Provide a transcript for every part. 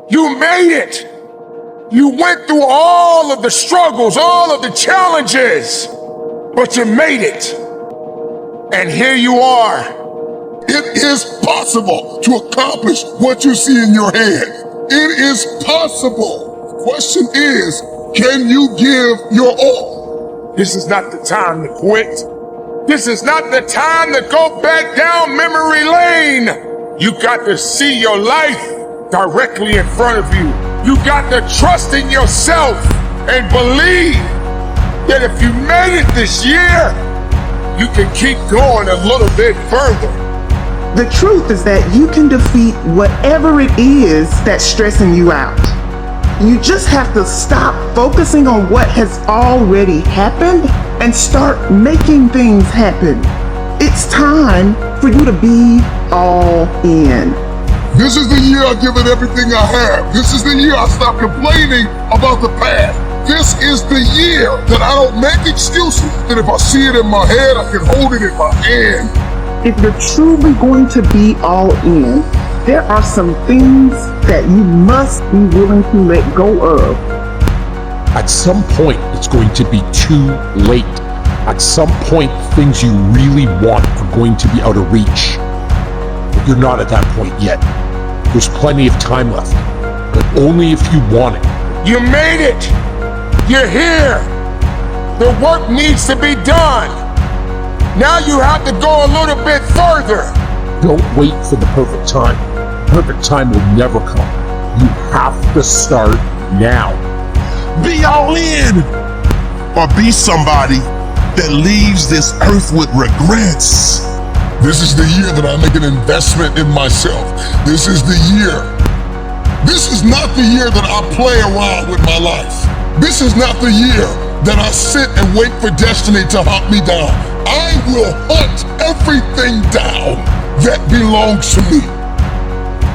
You made it. You went through all of the struggles, all of the challenges, but you made it. And here you are. It is possible to accomplish what you see in your head. It is possible. The question is, can you give your all? This is not the time to quit. This is not the time to go back down memory lane. You got to see your life directly in front of you. You got to trust in yourself and believe that if you made it this year, you can keep going a little bit further. The truth is that you can defeat whatever it is that's stressing you out. You just have to stop focusing on what has already happened and start making things happen. It's time for you to be all in. This is the year I give it everything I have. This is the year I stop complaining about the past. This is the year that I don't make excuses. That if I see it in my head, I can hold it in my hand. If you're truly going to be all in, there are some things that you must be willing to let go of. At some point, it's going to be too late. At some point, things you really want are going to be out of reach. But you're not at that point yet. There's plenty of time left, but only if you want it. You made it. You're here. The work needs to be done. Now you have to go a little bit further. Don't wait for the perfect time. Perfect time will never come. You have to start now. Be all in, or be somebody that leaves this earth with regrets. This is the year that I make an investment in myself. This is the year. This is not the year that I play around with my life. This is not the year that I sit and wait for destiny to hunt me down. I will hunt everything down that belongs to me.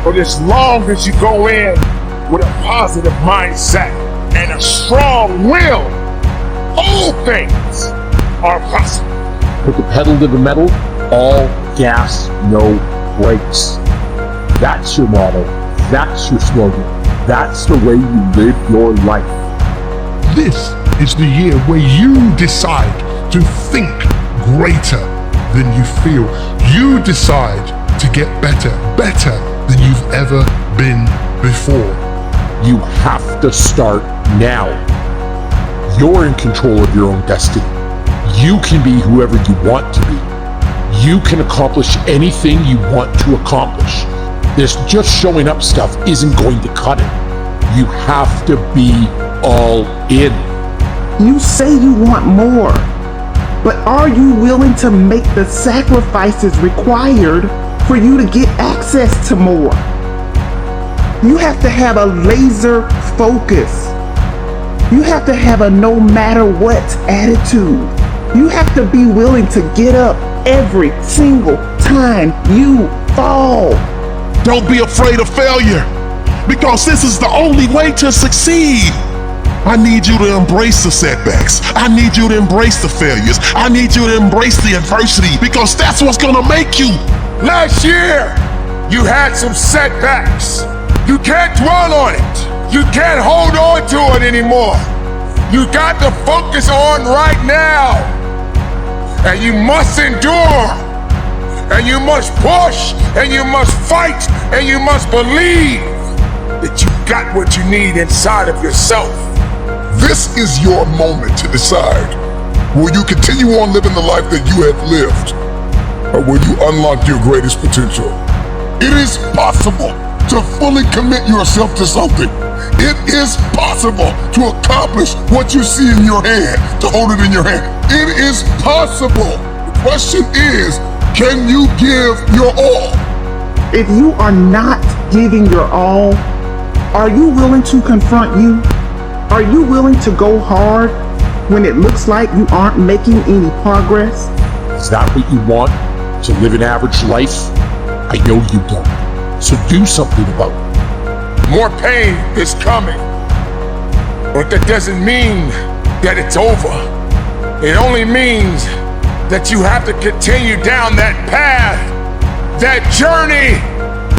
But as long as you go in with a positive mindset and a strong will, all things are possible. Put the pedal to the metal, all gas, no brakes. That's your motto. That's your slogan. That's the way you live your life. This is the year where you decide to think greater than you feel. You decide to get better than you've ever been before. You have to start now. You're in control of your own destiny. You can be whoever you want to be. You can accomplish anything you want to accomplish. This just showing up stuff isn't going to cut it. You have to be all in. You say you want more, but are you willing to make the sacrifices required for you to get access to more? You have to have a laser focus. You have to have a no matter what attitude. You have to be willing to get up every single time you fall. Don't be afraid of failure, because this is the only way to succeed. I need you to embrace the setbacks. I need you to embrace the failures. I need you to embrace the adversity, because that's what's gonna make you. Last year, you had some setbacks. You can't dwell on it. You can't hold on to it anymore. You got to focus on right now. And you must endure. And you must push. And you must fight. And you must believe that you got what you need inside of yourself. This is your moment to decide. Will you continue on living the life that you have lived? Or will you unlock your greatest potential? It is possible to fully commit yourself to something. It is possible to accomplish what you see in your hand, to hold it in your hand. It is possible. The question is, can you give your all? If you are not giving your all, are you willing to confront you? Are you willing to go hard when it looks like you aren't making any progress? Is that what you want? To live an average life? I know you don't. So do something about it. More pain is coming. But that doesn't mean that it's over. It only means that you have to continue down that path, that journey,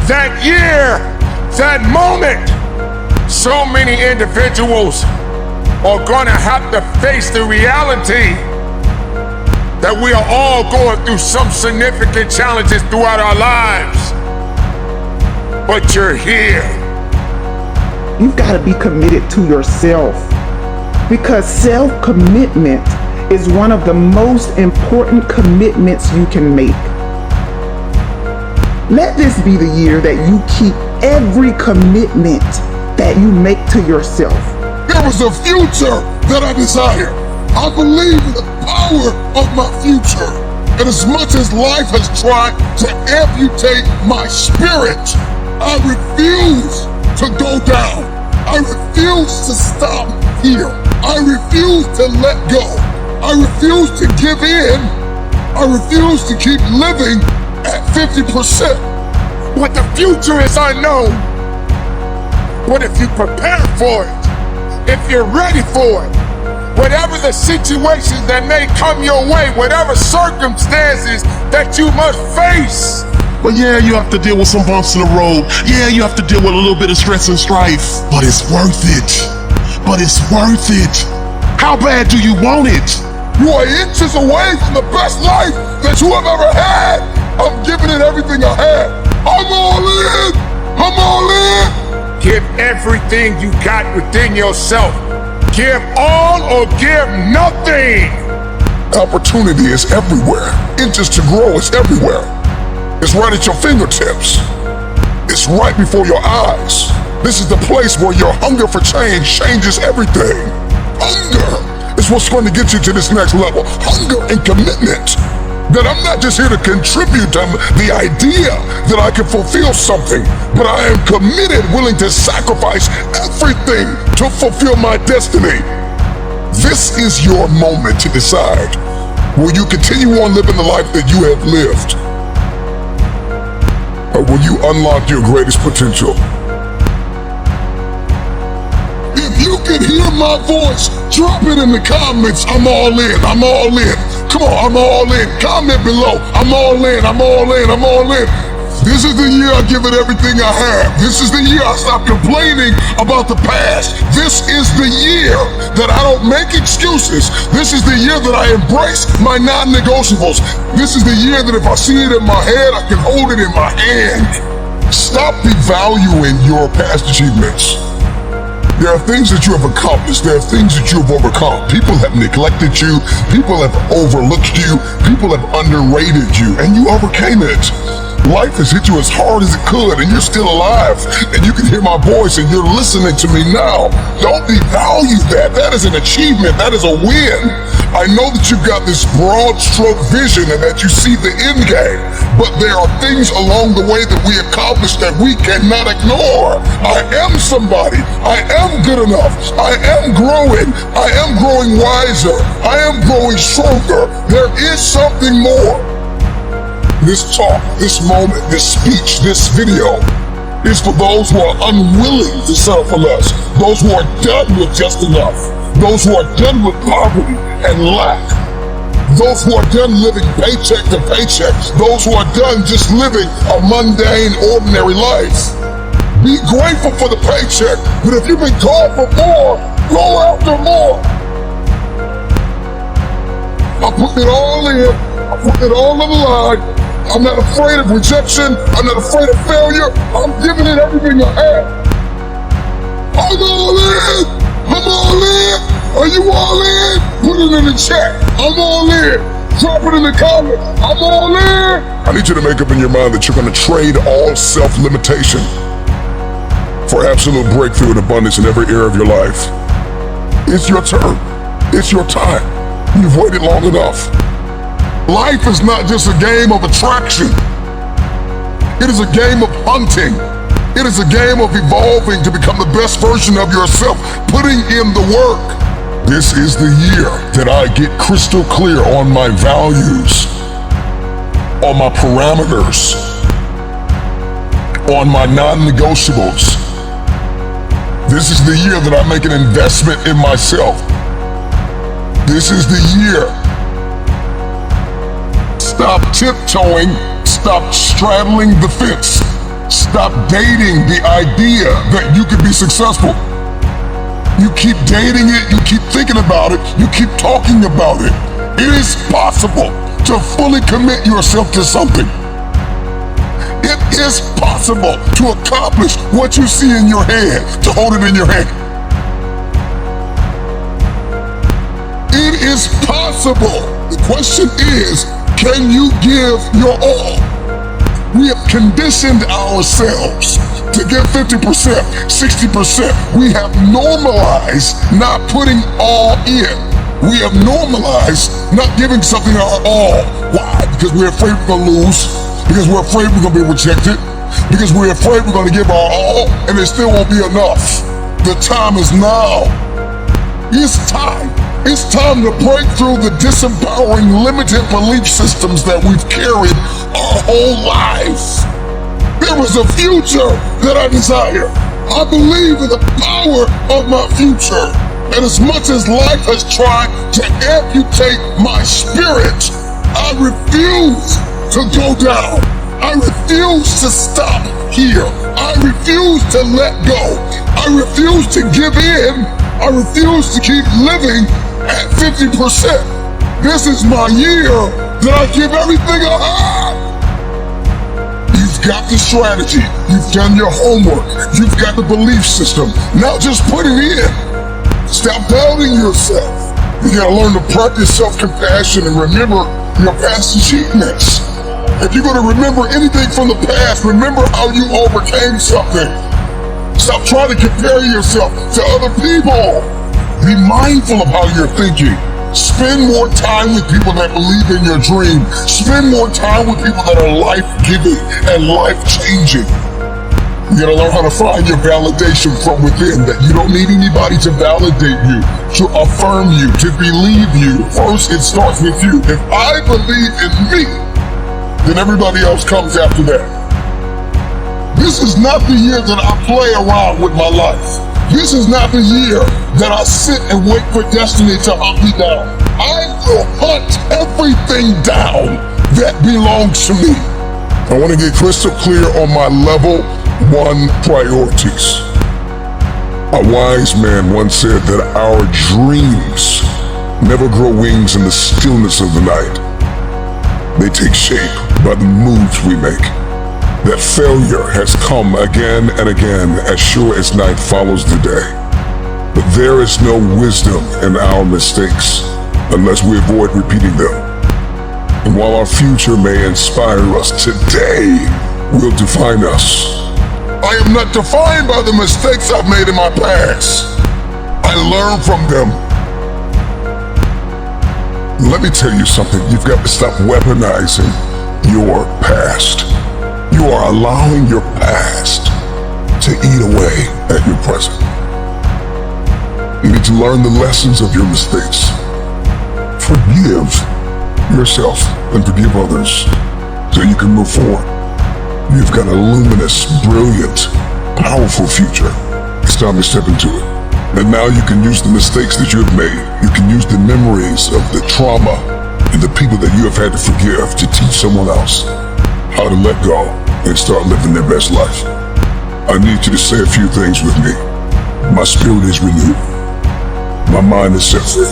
that year, that moment So many individuals are gonna have to face the reality that we are all going through some significant challenges throughout our lives. But you're here. You've got to be committed to yourself, because self-commitment is one of the most important commitments you can make. Let this be the year that you keep every commitment that you make to yourself. There is a future that I desire. I believe in the power of my future. And as much as life has tried to amputate my spirit, I refuse to go down. I refuse to stop here. I refuse to let go. I refuse to give in. I refuse to keep living at 50%. But the future is unknown. But if you prepare for it, if you're ready for it, whatever the situations that may come your way, whatever circumstances that you must face. But yeah, you have to deal with some bumps in the road. Yeah, you have to deal with a little bit of stress and strife. But it's worth it. But it's worth it. How bad do you want it? You are inches away from the best life that you have ever had. I'm giving it everything I had. I'm all in. I'm all in. Give everything you got within yourself. Give all or give nothing. Opportunity is everywhere. Inches to grow is everywhere. It's right at your fingertips. It's right before your eyes. This is the place where your hunger for change changes everything. Hunger is what's going to get you to this next level. Hunger and commitment. That I'm not just here to contribute to the idea that I can fulfill something, but I am committed, willing to sacrifice everything to fulfill my destiny. This is your moment to decide. Will you continue on living the life that you have lived? Or will you unlock your greatest potential? If you can hear my voice, drop it in the comments. I'm all in. I'm all in. Come on, I'm all in. Comment below. I'm all in. I'm all in. I'm all in. This is the year I give it everything I have. This is the year I stop complaining about the past. This is the year that I don't make excuses. This is the year that I embrace my non-negotiables. This is the year that if I see it in my head, I can hold it in my hand. Stop devaluing your past achievements. There are things that you have accomplished. There are things that you have overcome. People have neglected you. People have overlooked you. People have underrated you, and you overcame it. Life has hit you as hard as it could, and you're still alive, and you can hear my voice, and you're listening to me now. Don't devalue that. That is an achievement. That is a win. I know that you've got this broad stroke vision and that you see the end game, but there are things along the way that we accomplish that we cannot ignore. I am somebody. I am good enough. I am growing. I am growing wiser. I am growing stronger. There is something more. This talk, this moment, this speech, this video is for those who are unwilling to settle for less, those who are done with just enough, those who are done with poverty and lack, those who are done living paycheck to paycheck, those who are done just living a mundane, ordinary life. Be grateful for the paycheck, but if you've been called for more, go after more. I put it all in. I put it all on the line. I'm not afraid of rejection. I'm not afraid of failure. I'm giving it everything I have. I'm all in. I'm all in. Are you all in? Put it in the chat. I'm all in. Drop it in the comments. I'm all in. I need you to make up in your mind that you're going to trade all self-limitation for absolute breakthrough and abundance in every area of your life. It's your turn. It's your time. You've waited long enough. Life is not just a game of attraction. It is a game of hunting. It is a game of evolving to become the best version of yourself, putting in the work. This is the year that I get crystal clear on my values, on my parameters, on my non-negotiables. This is the year that I make an investment in myself. This is the year. Stop tiptoeing, stop straddling the fence. stop dating the idea that you could be successful. You keep dating it, you keep thinking about it, you keep talking about it. It is possible to fully commit yourself to something. It is possible to accomplish what you see in your head, to hold it in your hand. It is possible. The question is, can you give your all? We have conditioned ourselves to give 50%, 60%. We have normalized not putting all in. We have normalized not giving something our all. Why? Because we're afraid we're gonna lose. Because we're afraid we're gonna be rejected. Because we're afraid we're gonna give our all and it still won't be enough. The time is now. It's time. It's time to break through the disempowering, limited belief systems that we've carried our whole lives. There is a future that I desire. I believe in the power of my future. And as much as life has tried to amputate my spirit, I refuse to go down. I refuse to stop here. I refuse to let go. I refuse to give in. I refuse to keep living at 50%. This is my year that I give everything I have. You've got the strategy. You've done your homework. You've got the belief system. Now just put it in. Stop doubting yourself. You gotta learn to practice self-compassion and remember your past achievements. If you're gonna remember anything from the past, remember how you overcame something. Stop trying to compare yourself to other people. Be mindful of how you're thinking. Spend more time with people that believe in your dream. Spend more time with people that are life-giving and life-changing. You gotta learn how to find your validation from within, that you don't need anybody to validate you, to affirm you, to believe you. First, it starts with you. If I believe in me, then everybody else comes after that. This is not the year that I play around with my life. This is not the year that I sit and wait for destiny to hunt me down. I will hunt everything down that belongs to me. I want to get crystal clear on my level 1 priorities. A wise man once said that our dreams never grow wings in the stillness of the night. They take shape by the moves we make. That failure has come again and again as sure as night follows the day. But there is no wisdom in our mistakes unless we avoid repeating them. And while our future may inspire us, today will define us. I am not defined by the mistakes I've made in my past. I learn from them. Let me tell you something, you've got to stop weaponizing your past. You are allowing your past to eat away at your present. You need to learn the lessons of your mistakes. Forgive yourself and forgive others so you can move forward. You've got a luminous, brilliant, powerful future. It's time to step into it. And now you can use the mistakes that you have made. You can use the memories of the trauma and the people that you have had to forgive to teach someone else how to let go and start living their best life. I need you to say a few things with me. My spirit is renewed. My mind is set free.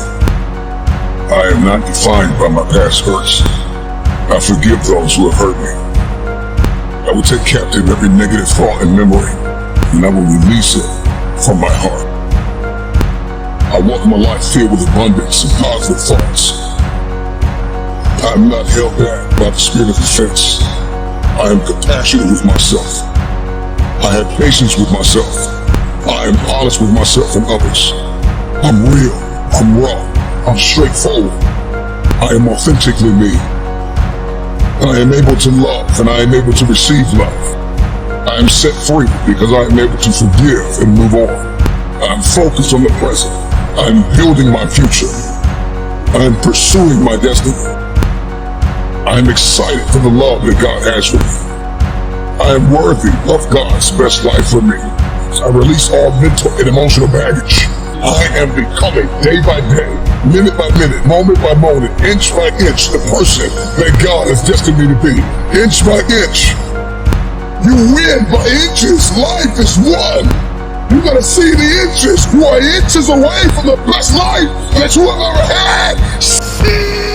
I am not defined by my past hurts. I forgive those who have hurt me. I will take captive every negative thought and memory, and I will release it from my heart. I welcome a life filled with abundance and positive thoughts. I am not held back by the spirit of offense. I am compassionate with myself. I have patience with myself. I am honest with myself and others. I'm real. I'm raw. I'm straightforward. I am authentically me. I am able to love and I am able to receive love. I am set free because I am able to forgive and move on. I am focused on the present. I am building my future. I am pursuing my destiny. I am excited for the love that God has for me. I am worthy of God's best life for me. I release all mental and emotional baggage. I am becoming, day by day, minute by minute, moment by moment, inch by inch, the person that God has destined me to be. Inch by inch. You win by inches. Life is won. You gotta see the inches. You are inches away from the best life that you have ever had. See